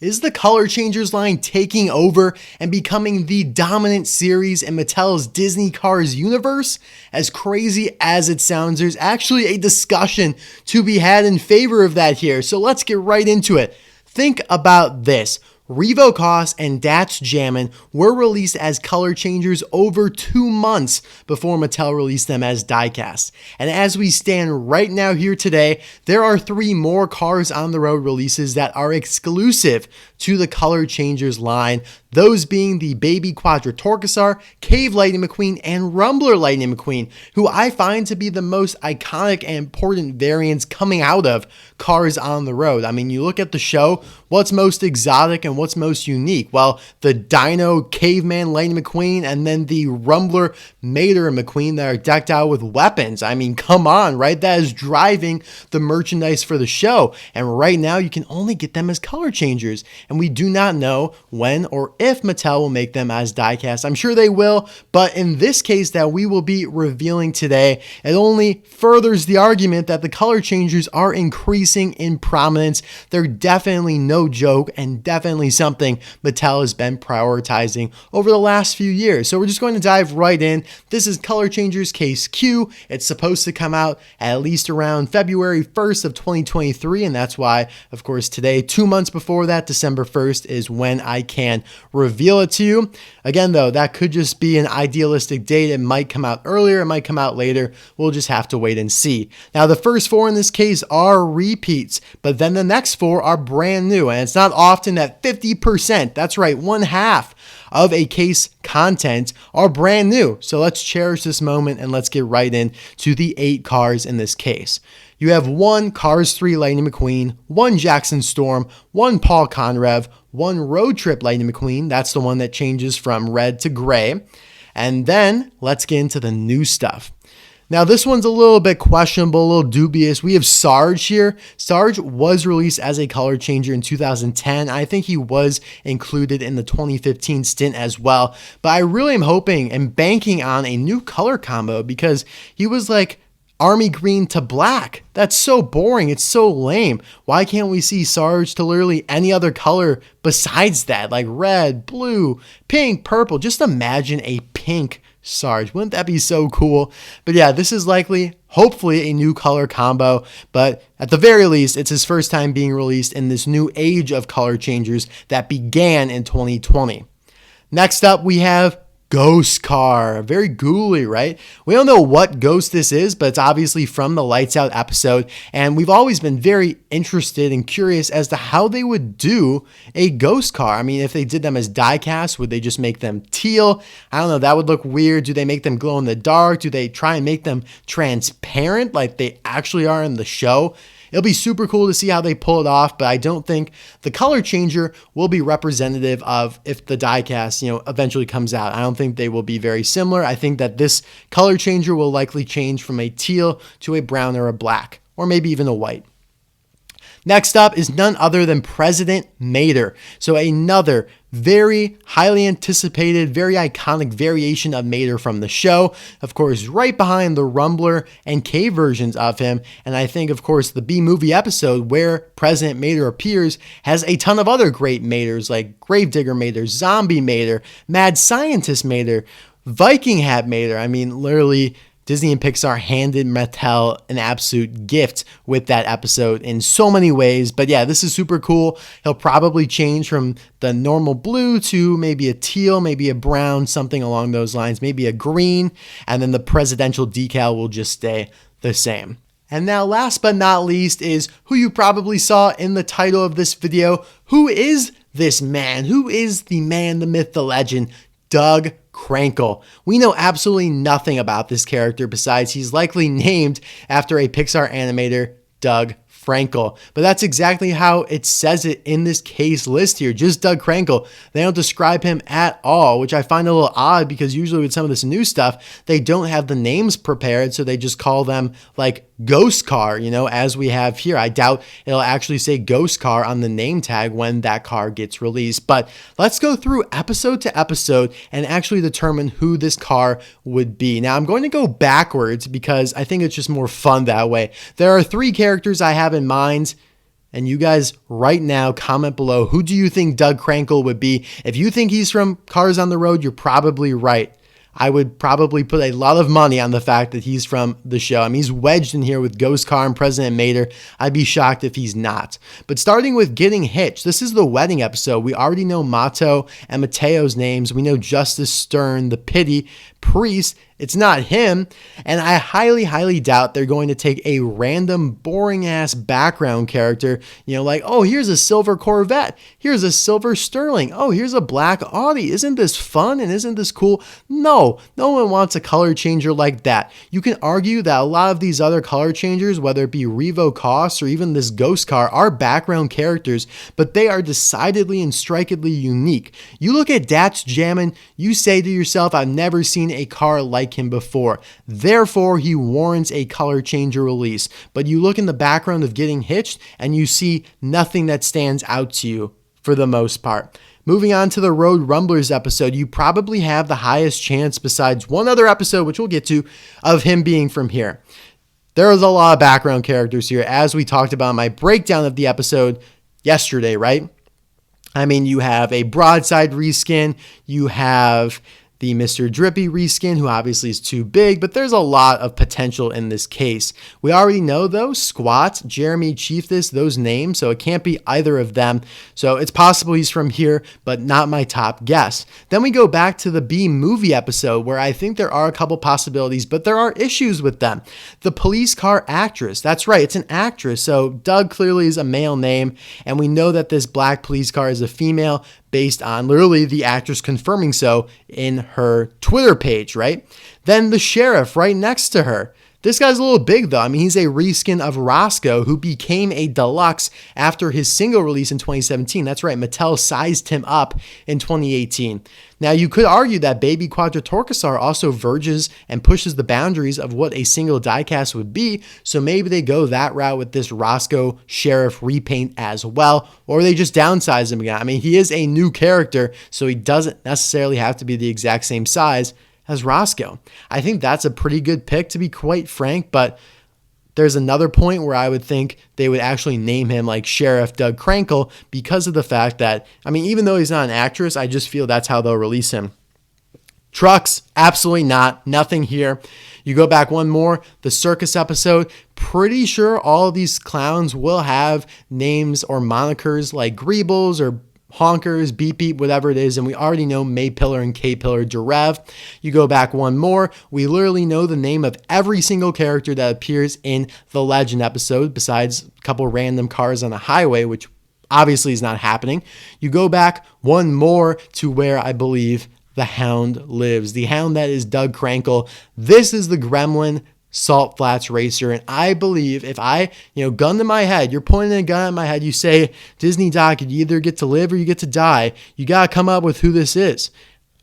Is the Color Changers line taking over and becoming the dominant series in Mattel's Disney Cars universe? As crazy as it sounds, there's actually a discussion to be had in favor of that here. So let's get right into it. Think about this. Revo Koss and Dats Jammin' were released as color changers over 2 months before Mattel released them as diecast. And as we stand right now here today, there are 3 more Cars on the Road releases that are exclusive to the Color Changers line, those being the Baby Quadratorcosar, Cave Lightning McQueen, and Rumbler Lightning McQueen, who I find to be the most iconic and important variants coming out of Cars on the Road. I mean, you look at the show, what's most exotic and what's most unique? Well, the Dino Caveman Lightning McQueen and then the Rumbler Mater McQueen that are decked out with weapons. I mean, come on, right? That is driving the merchandise for the show. And right now, you can only get them as color changers. And we do not know when or if Mattel will make them as diecast. I'm sure they will, but in this case that we will be revealing today, it only furthers the argument that the color changers are increasing in prominence. They're definitely no joke and definitely something Mattel has been prioritizing over the last few years. So we're just going to dive right in. This is Color Changers Case Q. It's supposed to come out at least around February 1st of 2023, and that's why, of course, today, 2 months before that, December 1st, is when I can reveal it to you. Again, though, that could just be an idealistic date. It might come out earlier, it might come out later. We'll just have to wait and see. Now, the first 4 in this case are repeats, but then the next 4 are brand new, and it's not often that 50%, that's right, 1/2 of a case content are brand new. So let's cherish this moment and let's get right into the 8 cars in this case. You have 1 Cars 3 Lightning McQueen, 1 Jackson Storm, 1 Paul Conrev, 1 Road Trip Lightning McQueen. That's the one that changes from red to gray. And then let's get into the new stuff. Now, this one's a little bit questionable, a little dubious. We have Sarge here. Sarge was released as a color changer in 2010. I think he was included in the 2015 stint as well. But I really am hoping and banking on a new color combo because he was like army green to black. That's so boring. It's so lame. Why can't we see Sarge to literally any other color besides that? Like red, blue, pink, purple. Just imagine a pink Sarge. Wouldn't that be so cool? But yeah, this is likely, hopefully, a new color combo. But at the very least, it's his first time being released in this new age of color changers that began in 2020. Next up, we have Ghost Car. Very ghouly, right? We don't know what ghost this is, but it's obviously from the Lights Out episode. And we've always been very interested and curious as to how they would do a ghost car. I mean, if they did them as diecast, would they just make them teal? I don't know. That would look weird. Do they make them glow in the dark? Do they try and make them transparent like they actually are in the show? It'll be super cool to see how they pull it off, but I don't think the color changer will be representative of if the diecast, eventually comes out. I don't think they will be very similar. I think that this color changer will likely change from a teal to a brown or a black, or maybe even a white. Next up is none other than President Mater. So another very highly anticipated, very iconic variation of Mater from the show. Of course, right behind the Rumbler and Cave versions of him. And I think, of course, the B-movie episode where President Mater appears has a ton of other great Maters like Gravedigger Mater, Zombie Mater, Mad Scientist Mater, Viking Hat Mater. I mean, literally, Disney and Pixar handed Mattel an absolute gift with that episode in so many ways. But yeah, this is super cool. He'll probably change from the normal blue to maybe a teal, maybe a brown, something along those lines, maybe a green, and then the presidential decal will just stay the same. And now last but not least is who you probably saw in the title of this video. Who is this man? Who is the man, the myth, the legend? Doug Krankel. We know absolutely nothing about this character besides he's likely named after a Pixar animator, Doug Krankel. But that's exactly how it says it in this case list here. Just Doug Krankel. They don't describe him at all, which I find a little odd because usually with some of this new stuff, they don't have the names prepared. So they just call them like Ghost Car, as we have here. I doubt it'll actually say Ghost Car on the name tag when that car gets released. But let's go through episode to episode and actually determine who this car would be. Now, I'm going to go backwards because I think it's just more fun that way. There are 3 characters I have in mind. And you guys right now comment below, who do you think Doug Krankel would be? If you think he's from Cars on the Road, you're probably right. I would probably put a lot of money on the fact that he's from the show. I mean, he's wedged in here with Ghost Car and President Mater. I'd be shocked if he's not. But starting with Getting Hitched, this is the wedding episode. We already know Mato and Mateo's names. We know Justice Stern, the pity priest. It's not him. And I highly, highly doubt they're going to take a random, boring-ass background character, like, oh, here's a silver Corvette. Here's a silver Sterling. Oh, here's a black Audi. Isn't this fun and isn't this cool? No one wants a color changer like that. You can argue that a lot of these other color changers, whether it be Revo Cost or even this Ghost Car, are background characters, but they are decidedly and strikingly unique. You look at That's Jammin', you say to yourself, I've never seen a car like him before. Therefore, he warrants a color changer release. But you look in the background of Getting Hitched and you see nothing that stands out to you for the most part. Moving on to the Road Rumblers episode, you probably have the highest chance, besides one other episode, which we'll get to, of him being from here. There is a lot of background characters here, as we talked about in my breakdown of the episode yesterday, right? I mean, you have a Broadside reskin, you have the Mr. Drippy reskin, who obviously is too big, but there's a lot of potential in this case. We already know, though, Squat, Jeremy Chiefess, those names, so it can't be either of them. So it's possible he's from here, but not my top guess. Then we go back to the B-movie episode, where I think there are a couple possibilities, but there are issues with them. The police car actress, that's right, it's an actress, so Doug clearly is a male name, and we know that this black police car is a female, based on literally the actress confirming so in her Twitter page, right? Then the sheriff right next to her. This guy's a little big, though. I mean, he's a reskin of Roscoe, who became a deluxe after his single release in 2017. That's right, Mattel sized him up in 2018. Now, you could argue that Baby Quadritorquesar also verges and pushes the boundaries of what a single diecast would be, so maybe they go that route with this Roscoe Sheriff repaint as well, or they just downsize him again. I mean, he is a new character, so he doesn't necessarily have to be the exact same size as Roscoe. I think that's a pretty good pick, to be quite frank, but there's another point where I would think they would actually name him like Sheriff Doug Krankel because of the fact that, I mean, even though he's not an actress, I just feel that's how they'll release him. Trucks, absolutely not. Nothing here. You go back one more, the circus episode, pretty sure all of these clowns will have names or monikers like Greebles or Honkers, Beep Beep, whatever it is, and we already know Maypillar and K-Pillar Derev. You go back one more, we literally know the name of every single character that appears in the Legend episode, besides a couple random cars on the highway, which obviously is not happening. You go back one more to where I believe the Hound lives. The Hound that is Doug Krankel. This is the Gremlin Salt Flats Racer, and I believe if I, gun to my head, you're pointing a gun at my head, you say, Disney Doc, you either get to live or you get to die. You got to come up with who this is.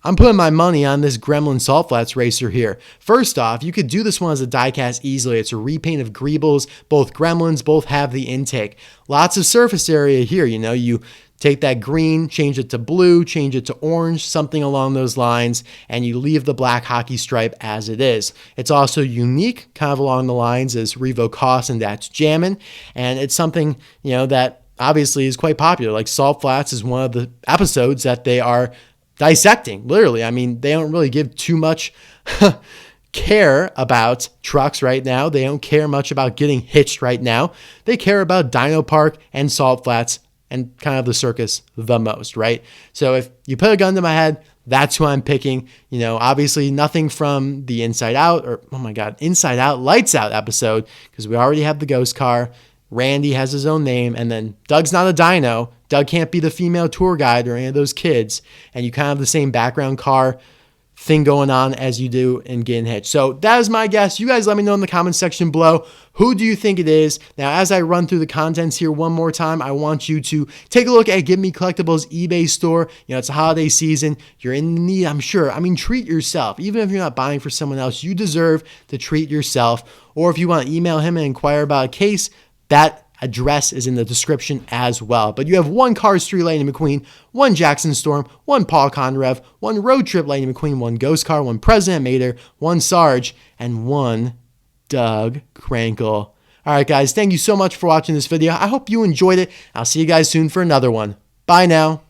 I'm putting my money on this Gremlin Salt Flats Racer here. First off, you could do this one as a diecast easily. It's a repaint of Greebles. Both Gremlins, both have the intake. Lots of surface area here. You take that green, change it to blue, change it to orange, something along those lines, and you leave the black hockey stripe as it is. It's also unique, kind of along the lines as Revo Cost and That's Jammin', and it's something, that obviously is quite popular. Like Salt Flats is one of the episodes that they are dissecting, literally. I mean, they don't really give too much care about trucks right now. They don't care much about Getting Hitched right now. They care about Dino Park and Salt Flats and kind of the circus the most, right? So if you put a gun to my head, that's who I'm picking. Obviously nothing from the Inside Out Inside Out, Lights Out episode, because we already have the ghost car. Randy has his own name, and then Doug's not a dino. Doug can't be the female tour guide or any of those kids, and you kind of have the same background car thing going on as you do in Getting Hitched. So that is my guess. You guys let me know in the comment section below. Who do you think it is? Now, as I run through the contents here one more time, I want you to take a look at GetMeCollecitlbes eBay store. It's a holiday season. You're in need, I'm sure. I mean, treat yourself. Even if you're not buying for someone else, you deserve to treat yourself. Or if you want to email him and inquire about a case, that address is in the description as well. But you have one Cars 3 Lightning McQueen, one Jackson Storm, one Paul Conrev, one Road Trip Lightning McQueen, one Ghost Car, one President Mater, one Sarge, and one Doug Krankel. All right, guys, thank you so much for watching this video. I hope you enjoyed it. I'll see you guys soon for another one. Bye now.